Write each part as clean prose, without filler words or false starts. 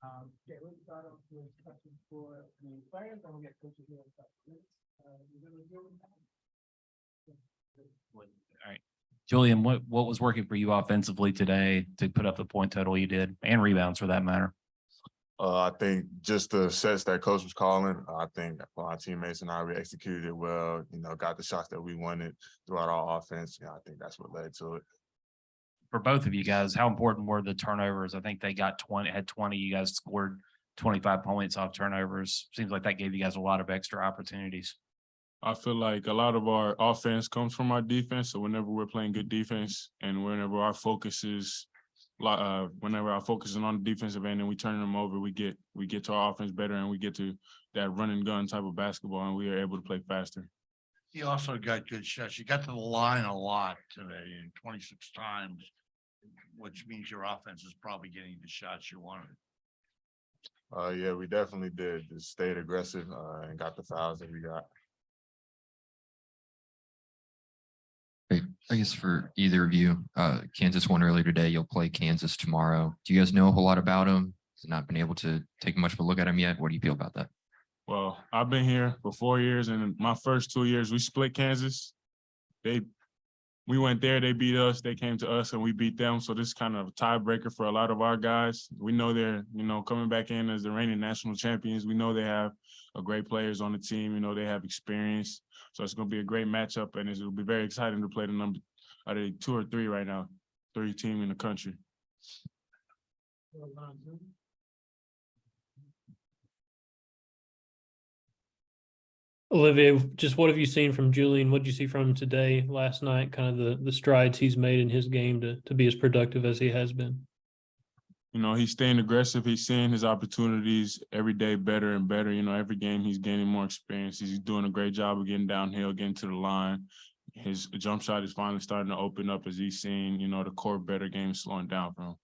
Okay, let's start off with questions for the players, and we'll get coaches here in a couple minutes. You're gonna deal with that. All right, Julian, what was working for you offensively today to put up the point total you did, and rebounds for that matter? I think just the sets that coach was calling, I think our teammates and we executed it well, got the shots that we wanted throughout our offense. I think that's what led to it. For both of you guys, how important were the turnovers? I think they got 20, you guys scored 25 points off turnovers. Seems like that gave you guys a lot of extra opportunities. I feel like a lot of our offense comes from our defense. So whenever we're playing good defense and whenever our focus is on the defensive end and we turn them over, we get to our offense better and we get to that run and gun type of basketball and we are able to play faster. You also got good shots. You got to the line a lot today, 26 times, which means your offense is probably getting the shots you wanted. Yeah, we definitely did. Just stayed aggressive and got the fouls that we got. Hey, I guess for either of you, Kansas won earlier today. You'll play Kansas tomorrow. Do you guys know a whole lot about them? Has not been able to take much of a look at them yet. What do you feel about that? Well, I've been here for 4 years, and in my first 2 years, we split Kansas. We went there, they beat us, they came to us, and we beat them. So this is kind of a tiebreaker for a lot of our guys. We know they're, coming back in as the reigning national champions. We know they have great players on the team. They have experience. So it's going to be a great matchup, and it'll be very exciting to play the number, are they 2 or 3 right now? 3 team in the country. Olivier, just what have you seen from Julian? What did you see from him today, last night, kind of the strides he's made in his game to be as productive as he has been? He's staying aggressive. He's seeing his opportunities every day better and better. Every game he's gaining more experience. He's doing a great job of getting downhill, getting to the line. His jump shot is finally starting to open up as he's seeing, the core better game slowing down for him.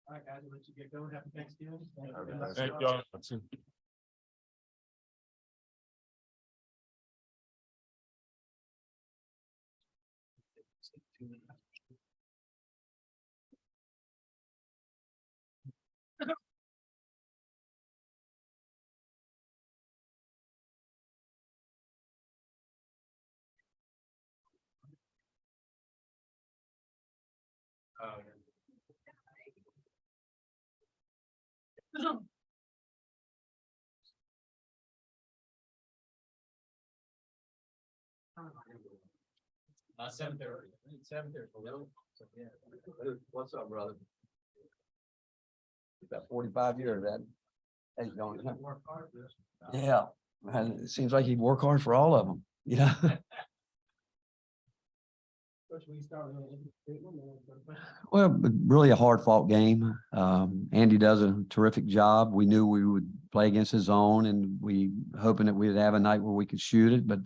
All right, guys, I'll let you get going. Happy Thanksgiving. Thank y'all. What's up, brother? About 45 years that. Hey, don't work hard for this. Yeah, man, it seems like he'd work hard for all of them, Well, really a hard fought game. Andy does a terrific job. We knew we would play against his zone and we hoping that we'd have a night where we could shoot it, but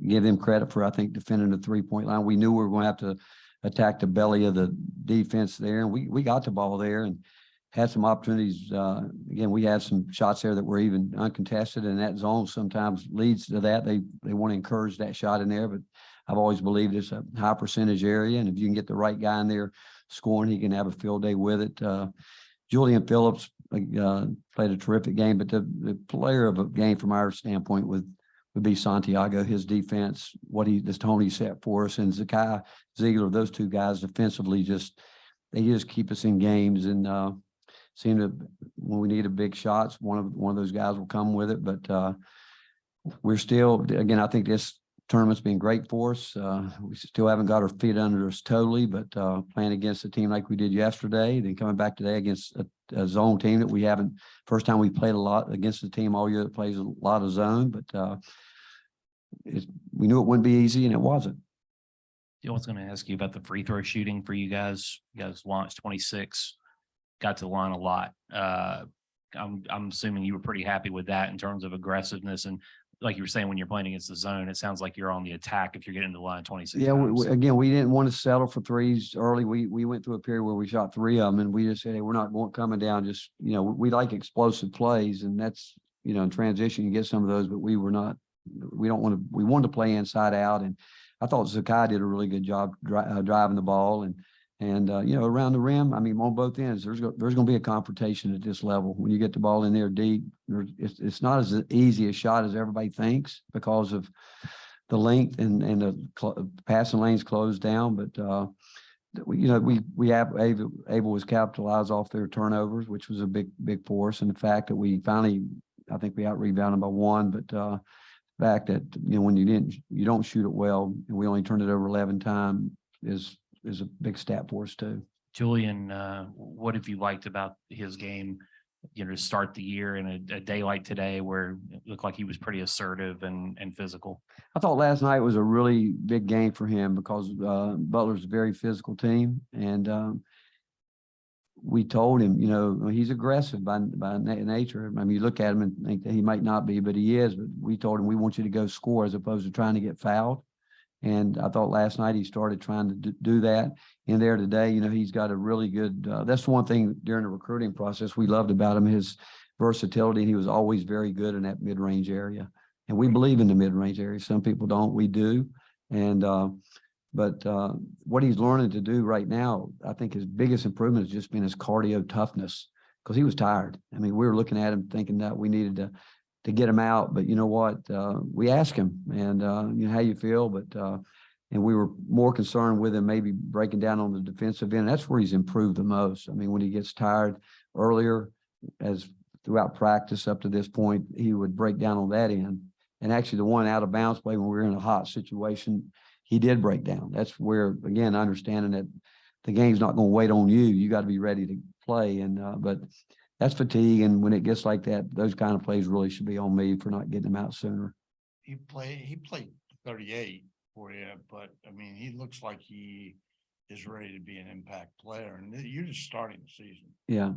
give them credit for, I think, defending the 3-point line. We knew we were going to have to attack the belly of the defense there. And we got the ball there and had some opportunities. Again, we had some shots there that were even uncontested, and that zone sometimes leads to that. They want to encourage that shot in there, but I've always believed it's a high percentage area, and if you can get the right guy in there scoring, he can have a field day with it. Julian Phillips played a terrific game, but the player of a game from our standpoint would be Santiago. His defense, the tone he set for us, and Zakai Ziegler, those two guys defensively they just keep us in games and seem to, when we need a big shots, one of those guys will come with it. But we're still, again, I think this tournament's been great for us. We still haven't got our feet under us totally, but playing against a team like we did yesterday, then coming back today against a zone team that we haven't, first time we played a lot against a team all year that plays a lot of zone, but we knew it wouldn't be easy, and it wasn't. I was going to ask you about the free throw shooting for you guys. You guys launched 26, got to the line a lot. I'm assuming you were pretty happy with that in terms of aggressiveness. And like you were saying, when you're playing against the zone, it sounds like you're on the attack if you're getting to the line 26 Yeah, times. again, we didn't want to settle for threes early. We went through a period where we shot 3 of them, and we just said, hey, we're not coming down. Just, we like explosive plays, and that's, in transition, you get some of those, but we wanted to play inside out. And I thought Zakai did a really good job driving the ball, and And, around the rim, I mean, on both ends, there's going to be a confrontation at this level. When you get the ball in there deep, it's not as easy a shot as everybody thinks because of the length and the passing lanes closed down. But, Abel was capitalized off their turnovers, which was a big force. And the fact that we finally, I think we out-rebounded by one, but the fact that, when you don't shoot it well and we only turned it over 11 times is a big stat for us too. Julian, what have you liked about his game, to start the year in a day like today where it looked like he was pretty assertive and physical? I thought last night was a really big game for him because Butler's a very physical team. And we told him, he's aggressive by nature. I mean, you look at him and think that he might not be, but he is. But we told him we want you to go score as opposed to trying to get fouled. And I thought last night he started trying to do that. In there today, he's got a really good, that's one thing during the recruiting process we loved about him, his versatility. He was always very good in that mid-range area. And we believe in the mid-range area. Some people don't, we do. And, but what he's learning to do right now, I think his biggest improvement has just been his cardio toughness because he was tired. I mean, we were looking at him thinking that we needed to get him out, but you know what? We asked him and, how you feel, but, and we were more concerned with him maybe breaking down on the defensive end. That's where he's improved the most. I mean, when he gets tired earlier, as throughout practice up to this point, he would break down on that end. And actually the one out of bounds play when we were in a hot situation, he did break down. That's where, again, understanding that the game's not going to wait on you. You got to be ready to play. And, but that's fatigue. And when it gets like that, those kind of plays really should be on me for not getting them out sooner. He played 38 for you, but I mean, he looks like he is ready to be an impact player. And you're just starting the season. Yeah.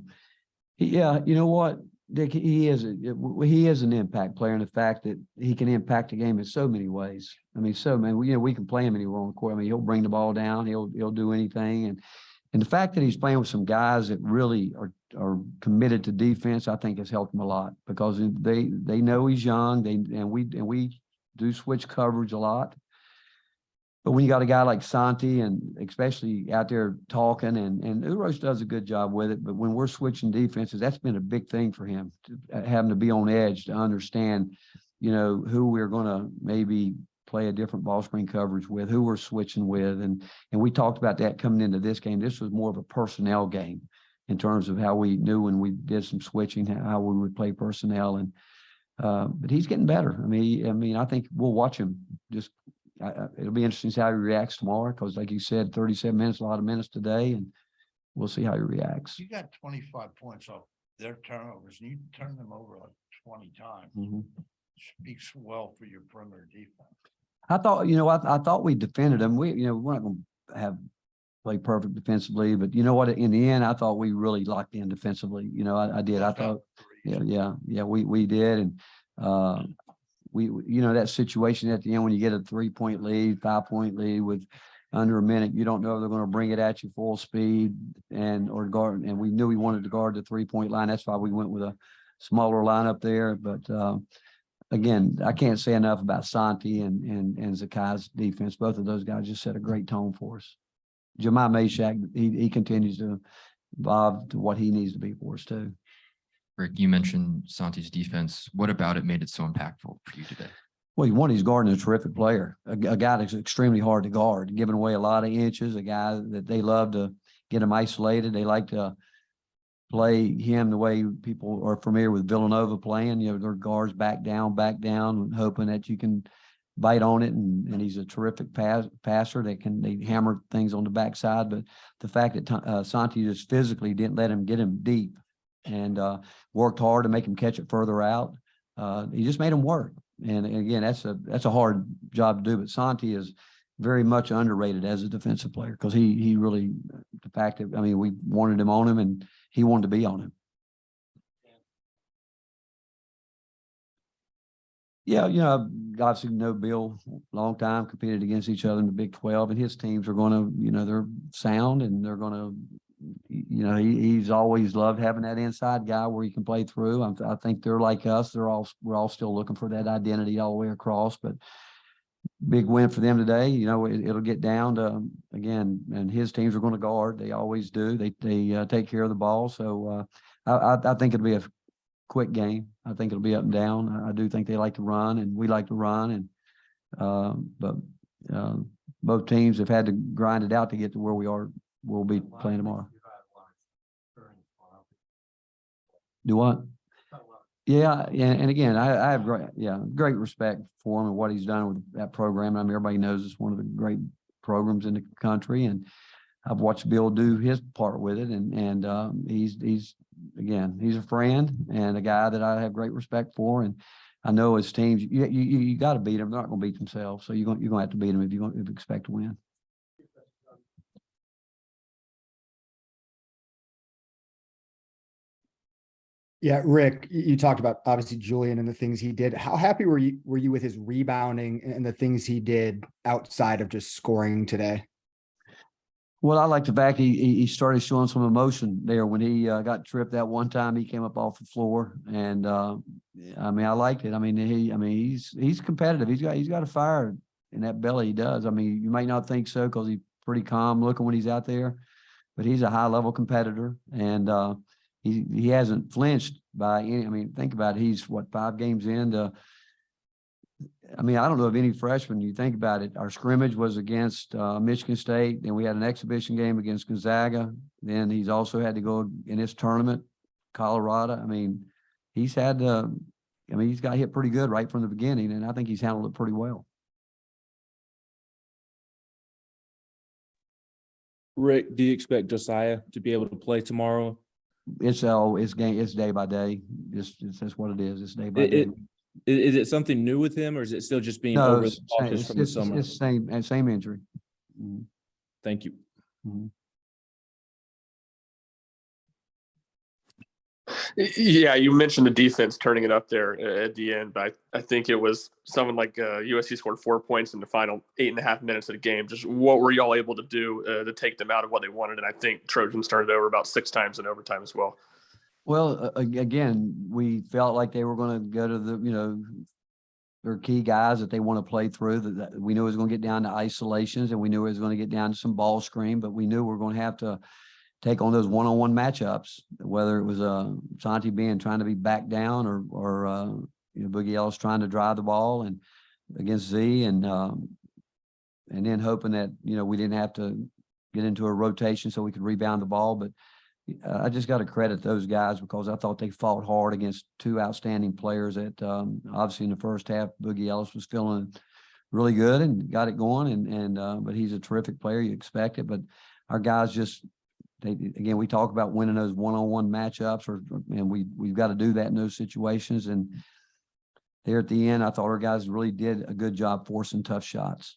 Yeah. You know what, Dick, he is an impact player in the fact that he can impact the game in so many ways. I mean, we can play him anywhere on the court. I mean, he'll bring the ball down. He'll do anything. And the fact that he's playing with some guys that really are committed to defense, I think has helped him a lot because they know he's young. And we do switch coverage a lot. But when you got a guy like Santi and especially out there talking and Uros does a good job with it, but when we're switching defenses, that's been a big thing for him, having to be on edge to understand, who we're going to maybe play a different ball screen coverage with, who we're switching with. And we talked about that coming into this game. This was more of a personnel game in terms of how we knew when we did some switching, how we would play personnel. And but he's getting better. I mean, I think we'll watch him just. It'll be interesting to see how he reacts tomorrow because, like you said, 37 minutes, a lot of minutes today, and we'll see how he reacts. You got 25 points off their turnovers, and you turn them over like 20 times. Mm-hmm. Speaks well for your perimeter defense. I thought, I thought we defended them. We're not going to have play perfect defensively, but you know what? In the end, I thought we really locked in defensively. I did. I thought, yeah, we did, and we that situation at the end when you get a 3-point lead, 5-point lead with under a minute, you don't know if they're going to bring it at you full speed or guard. And we knew we wanted to guard the 3-point line. That's why we went with a smaller lineup there. But again, I can't say enough about Santi and Zakai's defense. Both of those guys just set a great tone for us. Jemai Meshack, he continues to evolve to what he needs to be for us too. Rick, you mentioned Santi's defense. What about it made it so impactful for you today? Well, he's guarding a terrific player, a guy that's extremely hard to guard, giving away a lot of inches, a guy that they love to get him isolated. They like to play him the way people are familiar with Villanova playing. Their guards back down, hoping that you can bite on it. And he's a terrific passer that they hammer things on the backside. But the fact that Santi just physically didn't let him get him deep and worked hard to make him catch it further out. He just made him work. And again, that's a hard job to do, but Santi is very much underrated as a defensive player because he really, the fact that, we wanted him on him and he wanted to be on him. Yeah, obviously know Bill, long time, competed against each other in the Big 12, and his teams are going to, they're sound and they're going to, he's always loved having that inside guy where he can play through. I think they're like us. We're all still looking for that identity all the way across. But big win for them today. You know, it'll get down to, again, and his teams are going to guard. They always do. They take care of the ball. So I think it'll be a quick game. I think it'll be up and down. I do think they like to run, and we like to run. And but both teams have had to grind it out to get to where we are. We'll be playing tomorrow. Do what? Yeah, and again, I have great respect for him and what he's done with that program. I mean, everybody knows it's one of the great programs in the country, and I've watched Bill do his part with it, and he's a friend and a guy that I have great respect for, and I know his teams. You got to beat them. They're not going to beat themselves, so you're going to have to beat them if you expect to win. Yeah, Rick, you talked about obviously Julian and the things he did. How happy were you with his rebounding and the things he did outside of just scoring today? Well, I like the fact he started showing some emotion there when he got tripped that one time. He came up off the floor, and I mean, I liked it. I mean, he's competitive. He's got a fire in that belly. He does. I mean, you might not think so because he's pretty calm looking when he's out there, but he's a high level competitor, and he hasn't flinched by any. I mean, think about it. He's what, 5 games into. I mean, I don't know of any freshman. You think about it. Our scrimmage was against Michigan State. Then we had an exhibition game against Gonzaga. Then he's also had to go in this tournament, Colorado. I mean, he's had he's got hit pretty good right from the beginning, and I think he's handled it pretty well. Rick, do you expect Josiah to be able to play tomorrow? It's day by day. That's what it is. It's day by day. Is it something new with him, or is it still just being No, overly cautious from the summer? It's same injury. Thank you. Yeah, you mentioned the defense turning it up there at the end, but I think it was someone like USC scored 4 points in the final 8.5 minutes of the game. Just what were y'all able to do to take them out of what they wanted? And I think Trojans turned it over about 6 times in overtime as well. Well, again, we felt like they were going to go to their key guys that they want to play through. That we knew it was going to get down to isolations, and we knew it was going to get down to some ball screen, but we knew we were going to have to take on those one-on-one matchups, whether it was Santi trying to be back down or Boogie Ellis trying to drive the ball and against Z, and then hoping that we didn't have to get into a rotation so we could rebound the ball. But I just got to credit those guys because I thought they fought hard against 2 outstanding players that obviously in the first half, Boogie Ellis was feeling really good and got it going. But he's a terrific player. You expect it. But our guys again, we talk about winning those one-on-one matchups, and we've got to do that in those situations. And there at the end, I thought our guys really did a good job forcing tough shots.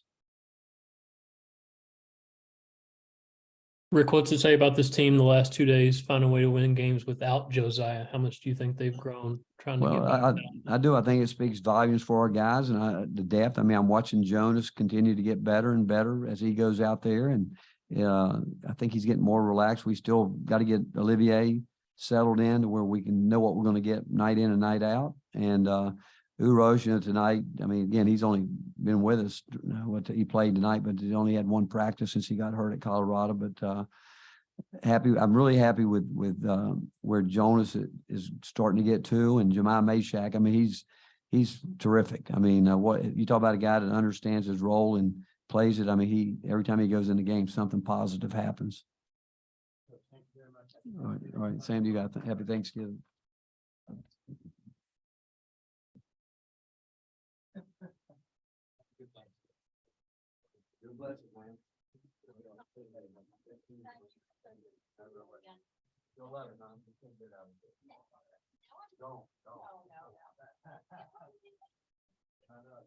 Rick, what's it say about this team the last 2 days, find a way to win games without Josiah? How much do you think they've grown trying to get back? I do. I think it speaks volumes for our guys and the depth. I mean, I'm watching Jonas continue to get better and better as he goes out there. And I think he's getting more relaxed. We still got to get Olivier settled in to where we can know what we're going to get night in and night out. And Uros, tonight, I mean, again, he's only been with us. He played tonight, but he only had 1 practice since he got hurt at Colorado. But I'm really happy with where Jonas is starting to get to, and Jemai Meshack. I mean, he's terrific. I mean, what you talk about a guy that understands his role and plays it. I mean, every time he goes in the game, something positive happens. All right, Sam, you got happy Thanksgiving. You're blessed, man. You'll love it, man. Don't. I know.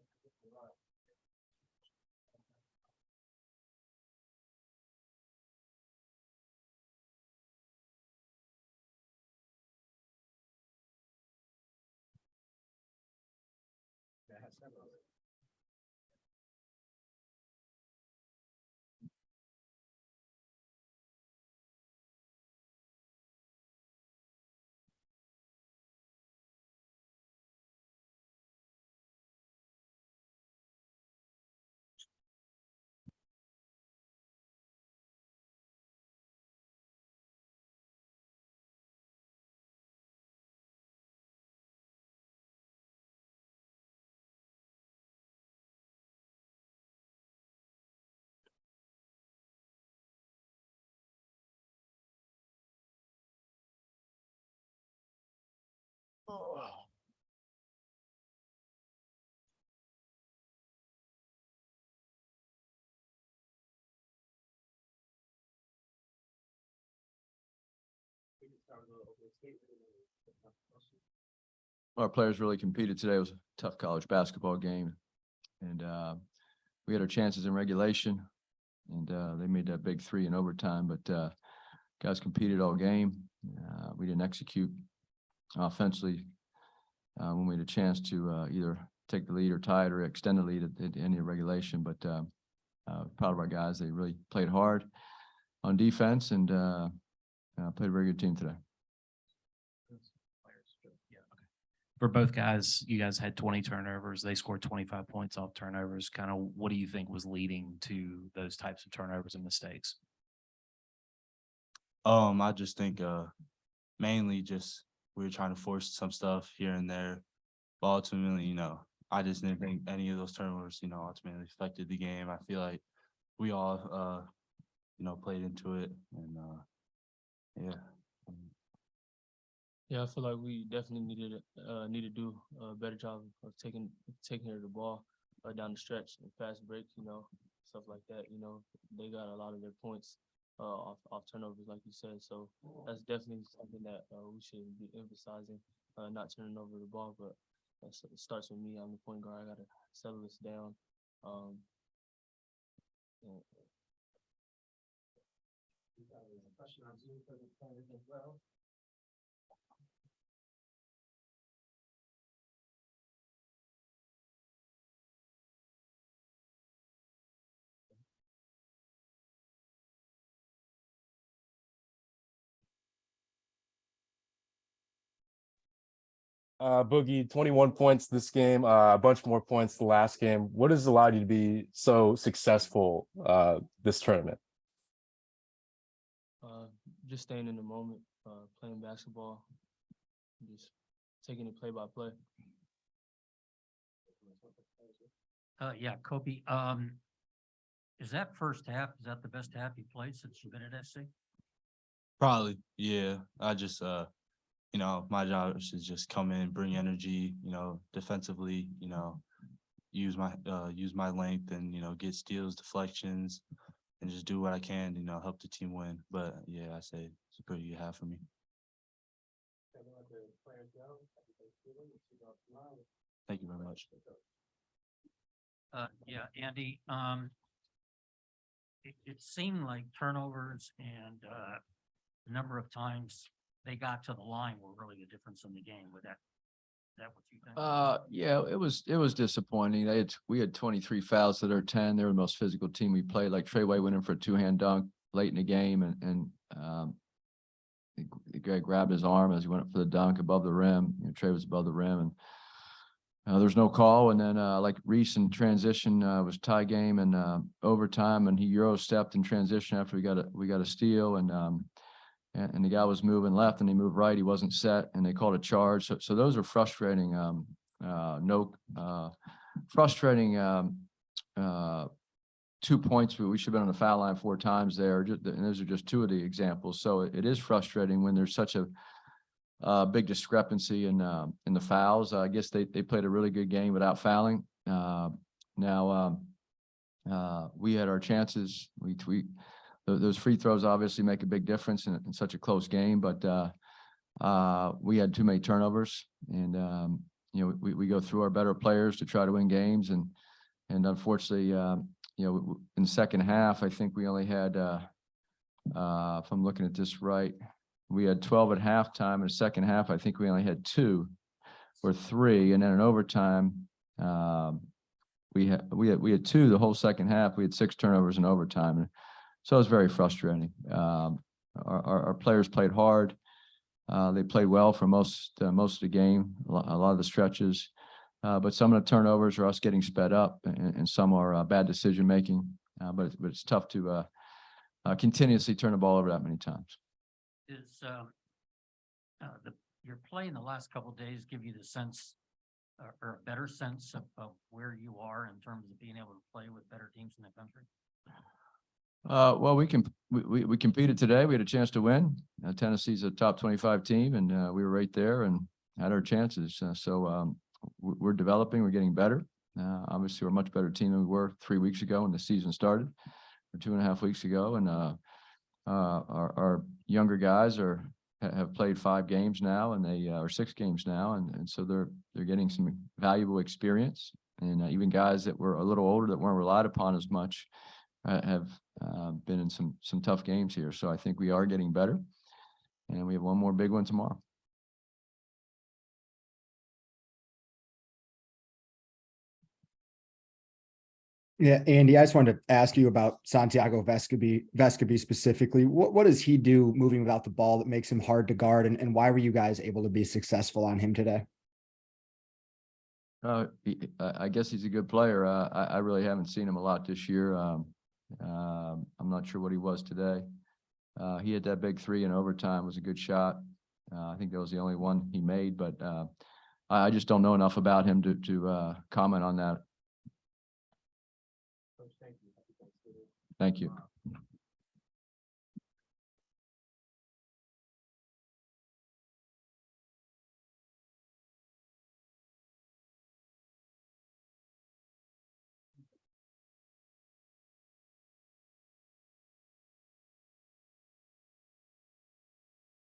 Our players really competed today. It was a tough college basketball game. And we had our chances in regulation, and they made that big three in overtime, but guys competed all game. We didn't execute offensively when we had a chance to either take the lead or tie it or extend the lead at the end of regulation. But proud of our guys. They really played hard on defense and played a very good team today. For both guys, you guys had 20 turnovers. They scored 25 points off turnovers. Kind of what do you think was leading to those types of turnovers and mistakes? I just think mainly just we were trying to force some stuff here and there. But ultimately, I just didn't think any of those turnovers, ultimately affected the game. I feel like we all played into it, and yeah. Yeah, I feel like we definitely need to do a better job of taking care of the ball down the stretch and fast breaks, stuff like that. They got a lot of their points off turnovers, like you said. So that's definitely something that we should be emphasizing, not turning over the ball. But it starts with me. I'm the point guard. I got to settle this down. Question on Zoom for the players as well. Boogie, 21 points this game, a bunch more points the last game. What has allowed you to be so successful this tournament? Just staying in the moment, playing basketball, just taking it play by play. Yeah, Kobe. Is that first half? Is that the best half you played since you've been at SC? Probably, yeah. I just my job is to just come in, bring energy, defensively, use my length and, get steals, deflections, and just do what I can, help the team win. But yeah, I say it's a pretty good half for me. Thank you very much. Yeah, Andy, it seemed like turnovers and the number of times they got to the line were really the difference in the game. With that, is that what you think? Yeah, it was disappointing. We had 23 fouls to their 10. They were the most physical team we played. Like Treyway went in for a two-hand dunk late in the game, and the guy grabbed his arm as he went up for the dunk above the rim. Trey was above the rim, and there's no call. And then like Reese in transition was tie game and overtime, and he Euro stepped in transition after we got a steal, and the guy was moving left and he moved right. He wasn't set, and they called a charge. So those are frustrating. Frustrating 2 points. We should have been on the foul line 4 times there. And those are just 2 of the examples. So it is frustrating when there's such a big discrepancy in the fouls. I guess they played a really good game without fouling. Now we had our chances. Those free throws obviously make a big difference in such a close game, but we had too many turnovers, and we go through our better players to try to win games, and unfortunately, in the second half, I think we only had, if I'm looking at this right, we had 12 at halftime. In the second half, I think we only had 2 or 3, and then in overtime, we had 2 the whole second half. We had 6 turnovers in overtime. So it was very frustrating. Our players played hard. They played well for most of the game, a lot of the stretches. But some of the turnovers are us getting sped up, and some are bad decision making. But it's tough to continuously turn the ball over that many times. Is your play in the last couple of days give you the sense or a better sense of where you are in terms of being able to play with better teams in the country? Well, we competed today. We had a chance to win. Tennessee's a top 25 team, and we were right there. And had our chances. We're developing, we're getting better. Obviously, we're a much better team than we were 3 weeks ago when the season started, or 2.5 weeks ago. And our younger guys have played 5 games now, and they or 6 games now, and so they're getting some valuable experience. And even guys that were a little older that weren't relied upon as much have been in some tough games here. So I think we are getting better, and we have one more big one tomorrow. Yeah, Andy, I just wanted to ask you about Santiago Vescovi specifically. What does he do moving without the ball that makes him hard to guard, and why were you guys able to be successful on him today? I guess he's a good player. I really haven't seen him a lot this year. I'm not sure what he was today. He had that big 3 in overtime. It was a good shot. I think that was the only one he made, but I just don't know enough about him to comment on that. Thank you.